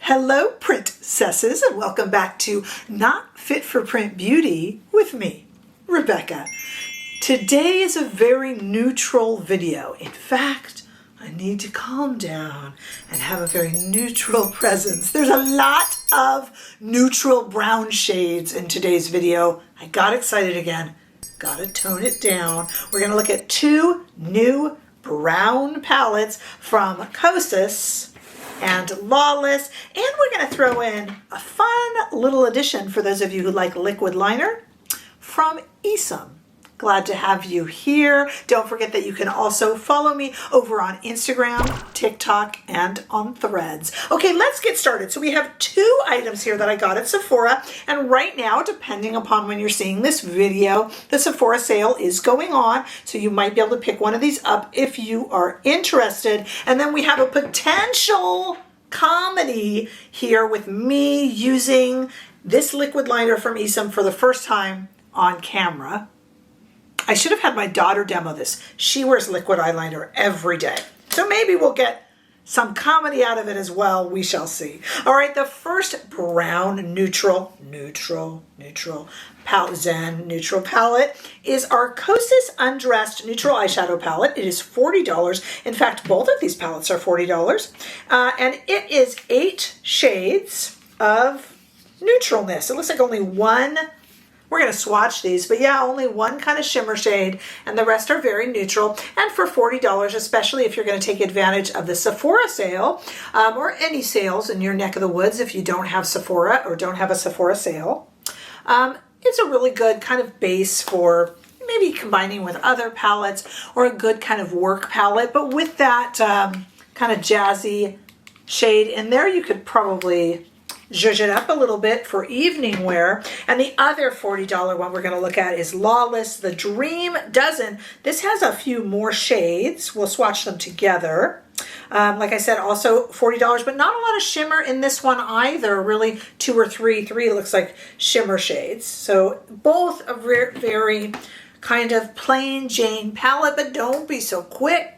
Hello, princesses, and welcome back to Not Fit for Print Beauty with me, Rebecca. Today is a very neutral video. In fact, I need to calm down and have a very neutral presence. There's a lot of neutral brown shades in today's video. I got excited again. Gotta tone it down. We're gonna look at two new brown palettes from Kosas and Lawless, and we're going to throw in a fun little addition for those of you who like liquid liner from ESUM. Glad to have you here. Don't forget that you can also follow me over on Instagram, TikTok, and on Threads. Okay, let's get started. So we have two items here that I got at Sephora, and right now, depending upon when you're seeing this video, the Sephora sale is going on, so you might be able to pick one of these up if you are interested. And then we have a potential comedy here with me using this liquid liner from ESUM for the first time on camera. I should have had my daughter demo this. She wears liquid eyeliner every day. So maybe we'll get some comedy out of it as well. We shall see. All right, the first brown neutral palette is our Kosas Undressed Neutral Eyeshadow Palette. It is $40. In fact, both of these palettes are $40. And it is 8 shades of neutralness. It looks like only one. We're going to swatch these, but yeah, only one kind of shimmer shade, and the rest are very neutral. And for $40, especially if you're going to take advantage of the Sephora sale, or any sales in your neck of the woods if you don't have Sephora or don't have a Sephora sale, it's a really good kind of base for maybe combining with other palettes or a good kind of work palette. But with that kind of jazzy shade in there, you could probably zhuzh it up a little bit for evening wear. And the other $40 one we're going to look at is Lawless, the Dream Dozen. This has a few more shades. We'll swatch them together. Like I said, also $40, but not a lot of shimmer in this one either. Really 2 or 3. 3 looks like shimmer shades. So both a very kind of plain Jane palette, but don't be so quick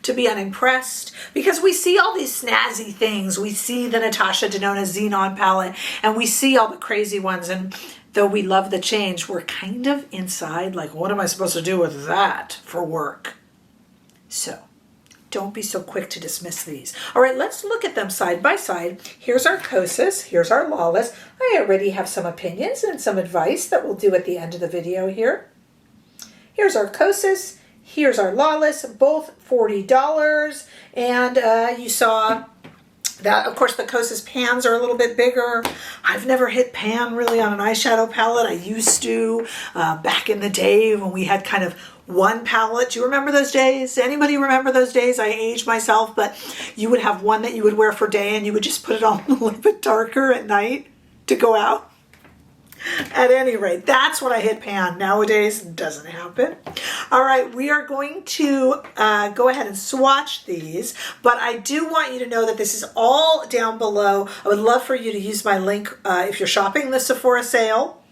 to be unimpressed, because we see all these snazzy things. We see the Natasha Denona Xenon palette, and we see all the crazy ones, and though we love the change, we're kind of inside like, what am I supposed to do with that for work? So don't be so quick to dismiss these. All right, let's look at them side by side. Here's our Kosas, here's our Lawless. I already have some opinions and some advice that we'll do at the end of the video here. Here's our Kosas. Here's our Lawless, both $40, and you saw that, of course, the Kosas pans are a little bit bigger. I've never hit pan really on an eyeshadow palette. I used to back in the day when we had kind of one palette. Do you remember those days? Anybody remember those days? I aged myself, but you would have one that you would wear for day, and you would just put it on a little bit darker at night to go out. At any rate, that's what I hit pan. Nowadays, it doesn't happen. All right, we are going to go ahead and swatch these, but I do want you to know that this is all down below. I would love for you to use my link if you're shopping the Sephora sale.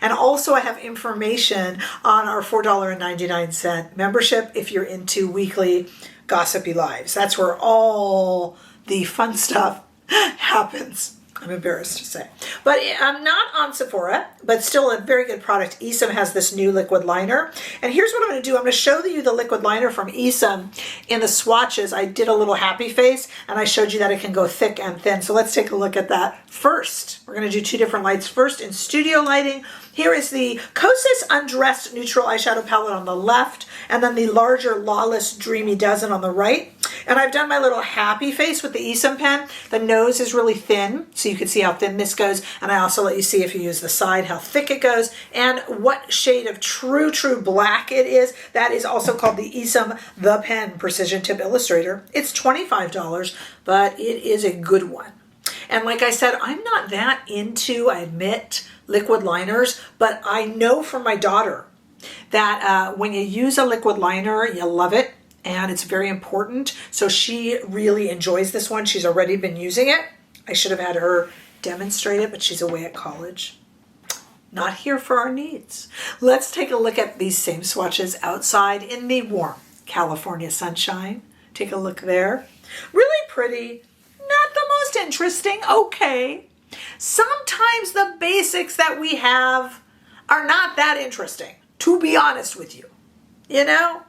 And also I have information on our $4.99 membership if you're into weekly gossipy lives. That's where all the fun stuff happens. I'm embarrassed to say. But I'm not on Sephora, but still a very good product. ESUM has this new liquid liner. And here's what I'm going to do. I'm going to show you the liquid liner from ESUM in the swatches. I did a little happy face, and I showed you that it can go thick and thin. So let's take a look at that first. We're going to do 2 different lights. First, in studio lighting, here is the Kosas Undressed Neutral Eyeshadow Palette on the left, and then the larger Lawless Dreamy Dozen on the right. And I've done my little happy face with the ESUM pen. The nose is really thin, so you can see how thin this goes. And I also let you see, if you use the side, how thick it goes and what shade of true black it is. That is also called the ESUM The Pen Precision Tip Illustrator. It's $25, but it is a good one. And like I said, I'm not that into, I admit, liquid liners, but I know from my daughter that when you use a liquid liner, you love it. And it's very important. So she really enjoys this one. She's already been using it. I should have had her demonstrate it, but she's away at college. Not here for our needs. Let's take a look at these same swatches outside in the warm California sunshine. Take a look there. Really pretty. Not the most most interesting, okay. Sometimes the basics that we have are not that interesting, to be honest with you, you know?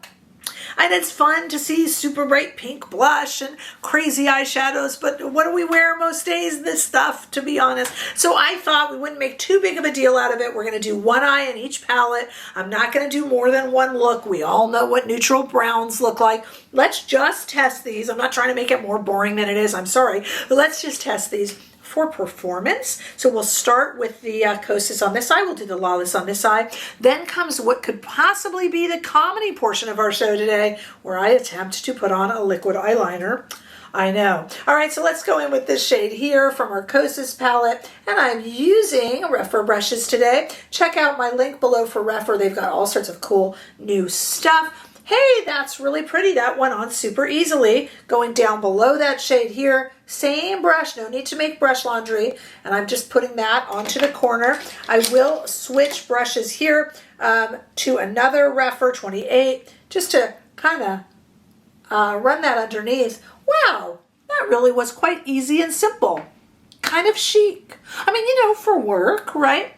And it's fun to see super bright pink blush and crazy eyeshadows, but what do we wear most days? This stuff, to be honest. So I thought we wouldn't make too big of a deal out of it. We're going to do one eye in each palette. I'm not going to do more than one look. We all know what neutral browns look like. Let's just test these. I'm not trying to make it more boring than it is. I'm sorry. But let's just test these for performance. So we'll start with the Kosas on this eye. We'll do the Lawless on this eye. Then comes what could possibly be the comedy portion of our show today, where I attempt to put on a liquid eyeliner. I know. All right, so let's go in with this shade here from our Kosas palette. And I'm using Rephr brushes today. Check out my link below for Rephr. They've got all sorts of cool new stuff. Hey, that's really pretty. That went on super easily. Going down below that shade here, same brush, no need to make brush laundry. And I'm just putting that onto the corner. I will switch brushes here to another Rephr 28, just to kind of run that underneath. Wow, that really was quite easy and simple. Kind of chic. I mean, you know, for work, right?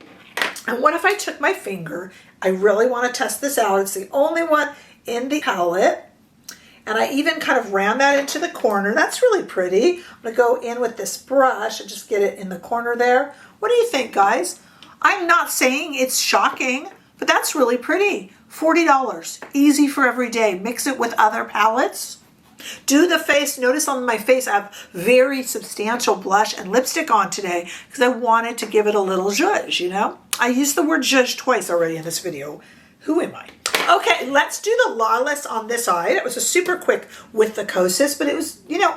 And what if I took my finger? I really want to test this out. It's the only one in the palette, and I even kind of ran that into the corner. That's really pretty. I'm going to go in with this brush and just get it in the corner there. What do you think, guys? I'm not saying it's shocking, but that's really pretty. $40, easy for every day. Mix it with other palettes. Do the face. Notice on my face I have very substantial blush and lipstick on today because I wanted to give it a little zhuzh, you know? I used the word zhuzh twice already in this video. Who am I? Okay, let's do the Lawless on this eye. That was a super quick with the Kosas, but it was, you know,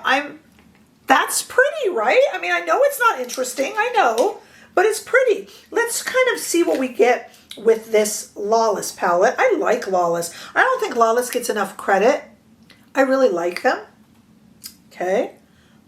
that's pretty, right? I mean, I know it's not interesting, I know, but it's pretty. Let's kind of see what we get with this Lawless palette. I like Lawless. I don't think Lawless gets enough credit. I really like them. Okay,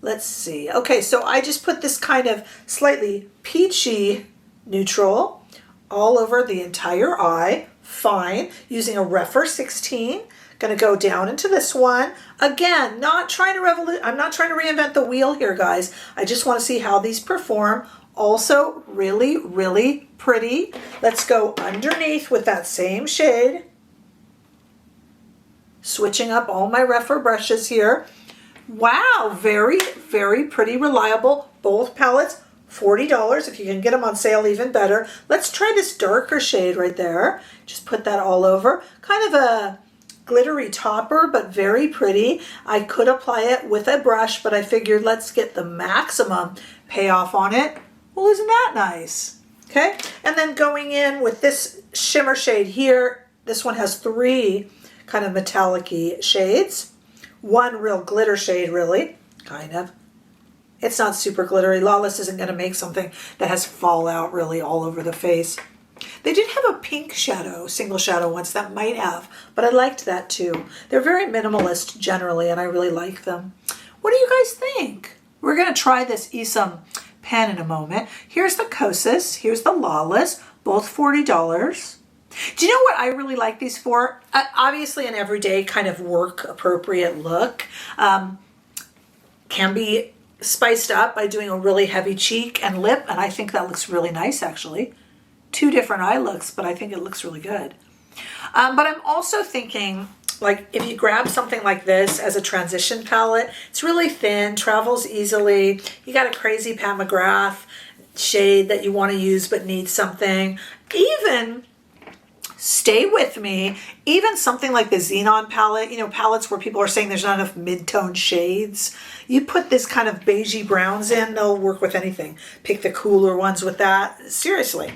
let's see. Okay, so I just put this kind of slightly peachy neutral all over the entire eye. Fine, using a Rephr 16. Going to go down into this one. Again, I'm not trying to reinvent the wheel here, guys. I just want to see how these perform. Also, really, really pretty. Let's go underneath with that same shade. Switching up all my Rephr brushes here. Wow, very, very pretty, reliable. Both palettes, $40. If you can get them on sale, even better. Let's try this darker shade right there. Just put that all over. Kind of a glittery topper, but very pretty. I could apply it with a brush, but I figured let's get the maximum payoff on it. Well, isn't that nice? Okay, and then going in with this shimmer shade here. This one has 3 kind of metallic-y shades. 1 real glitter shade, really, kind of. It's not super glittery. Lawless isn't going to make something that has fallout really all over the face. They did have a pink shadow, single shadow once, that might have, but I liked that too. They're very minimalist generally, and I really like them. What do you guys think? We're going to try this ESUM pen in a moment. Here's the Kosas, here's the Lawless, both $40. Do you know what I really like these for? Obviously an everyday kind of work appropriate look. Can be spiced up by doing a really heavy cheek and lip, and I think that looks really nice actually. 2 different eye looks, but I think it looks really good. But I'm also thinking, like, if you grab something like this as a transition palette, it's really thin, travels easily. You got a crazy Pat McGrath shade that you want to use but need something. Even, stay with me, even something like the Xenon palette, you know, palettes where people are saying there's not enough mid-tone shades. You put this kind of beigey browns in, they'll work with anything. Pick the cooler ones with that. Seriously.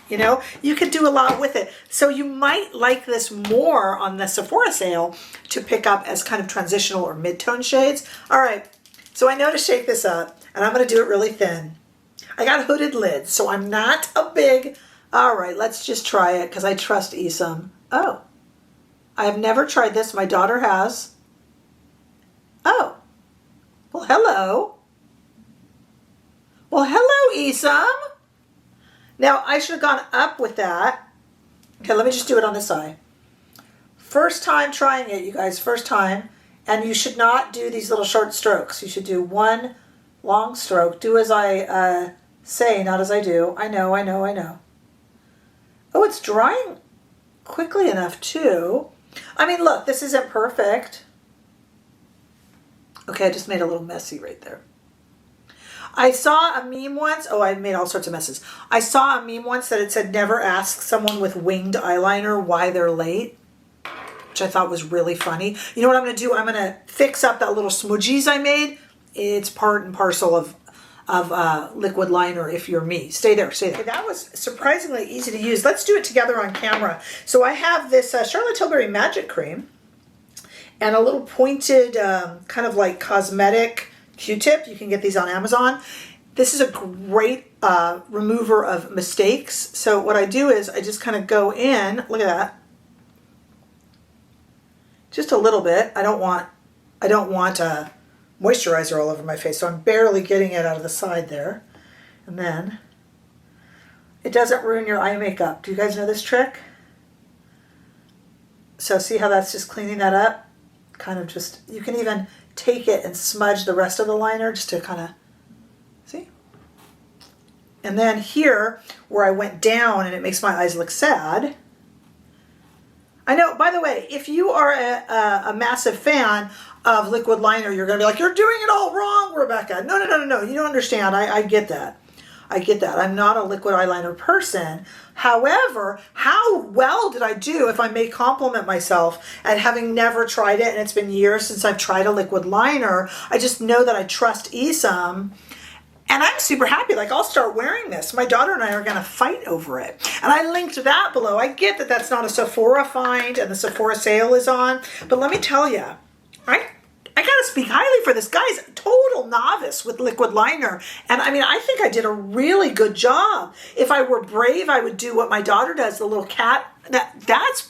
You know, you could do a lot with it. So you might like this more on the Sephora sale to pick up as kind of transitional or mid-tone shades. All right, so I know to shake this up, and I'm going to do it really thin. I got hooded lids, so I'm not a big... All right, let's just try it because I trust ESUM. Oh, I have never tried this. My daughter has. Oh, well, hello. Well, hello, ESUM. Now, I should have gone up with that. Okay, let me just do it on this eye. First time trying it, you guys, first time. And you should not do these little short strokes. You should do one long stroke. Do as I say, not as I do. I know. Oh, it's drying quickly enough too. I mean, look, this isn't perfect. Okay, I just made a little messy right there. I saw a meme once. Oh, I made all sorts of messes. I saw a meme once that it said, never ask someone with winged eyeliner why they're late, which I thought was really funny. You know what I'm going to do? I'm going to fix up that little smudgies I made. It's part and parcel of liquid liner if you're me. Stay there, stay there. Okay, that was surprisingly easy to use. Let's do it together on camera. So I have this Charlotte Tilbury Magic Cream and a little pointed kind of like cosmetic Q-tip. You can get these on Amazon. This is a great remover of mistakes. So what I do is I just kind of go in, look at that, just a little bit. I don't want moisturizer all over my face, so I'm barely getting it out of the side there. And then it doesn't ruin your eye makeup. Do you guys know this trick? So see how that's just cleaning that up? Kind of just, you can even take it and smudge the rest of the liner just to kind of, see? And then here, where I went down and it makes my eyes look sad. I know, by the way, if you are a massive fan of liquid liner, you're going to be like, you're doing it all wrong, Rebecca. No. You don't understand. I get that. I get that. I'm not a liquid eyeliner person. However, how well did I do, if I may compliment myself, at having never tried it, and it's been years since I've tried a liquid liner. I just know that I trust ESUM, and I'm super happy. Like, I'll start wearing this. My daughter and I are going to fight over it. And I linked that below. I get that that's not a Sephora find and the Sephora sale is on, but let me tell you, I got to speak highly for this. Guy's a total novice with liquid liner. And I mean, I think I did a really good job. If I were brave, I would do what my daughter does, the little cat. That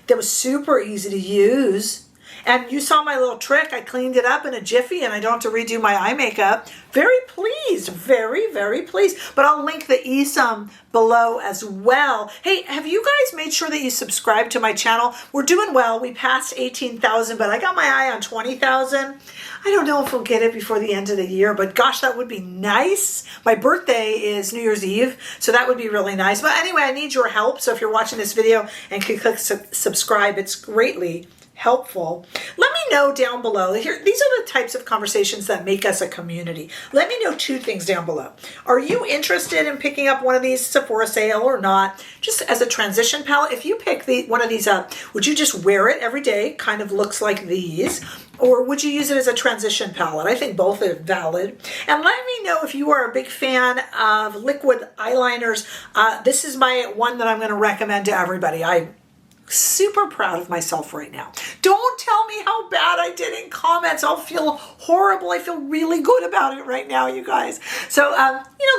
was super easy to use. And you saw my little trick. I cleaned it up in a jiffy and I don't have to redo my eye makeup. Very pleased, very, very pleased. But I'll link the ESUM below as well. Hey, have you guys made sure that you subscribe to my channel? We're doing well. We passed 18,000, but I got my eye on 20,000. I don't know if we'll get it before the end of the year, but gosh, that would be nice. My birthday is New Year's Eve, so that would be really nice. But anyway, I need your help. So if you're watching this video and can click subscribe, it's greatly helpful. Let me know down below. These are the types of conversations that make us a community. Let me know two things down below. Are you interested in picking up one of these Sephora sale or not? Just as a transition palette, if you pick one of these up, would you just wear it every day? Kind of looks like these. Or would you use it as a transition palette? I think both are valid. And let me know if you are a big fan of liquid eyeliners. This is my one that I'm going to recommend to everybody. I'm super proud of myself right now. Don't tell me how bad I did in comments. I'll feel horrible. I feel really good about it right now, you guys. So,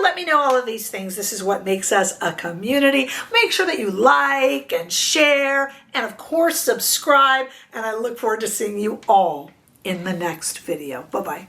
let me know all of these things. This is what makes us a community. Make sure that you like and share and, of course, subscribe. And I look forward to seeing you all in the next video. Bye-bye.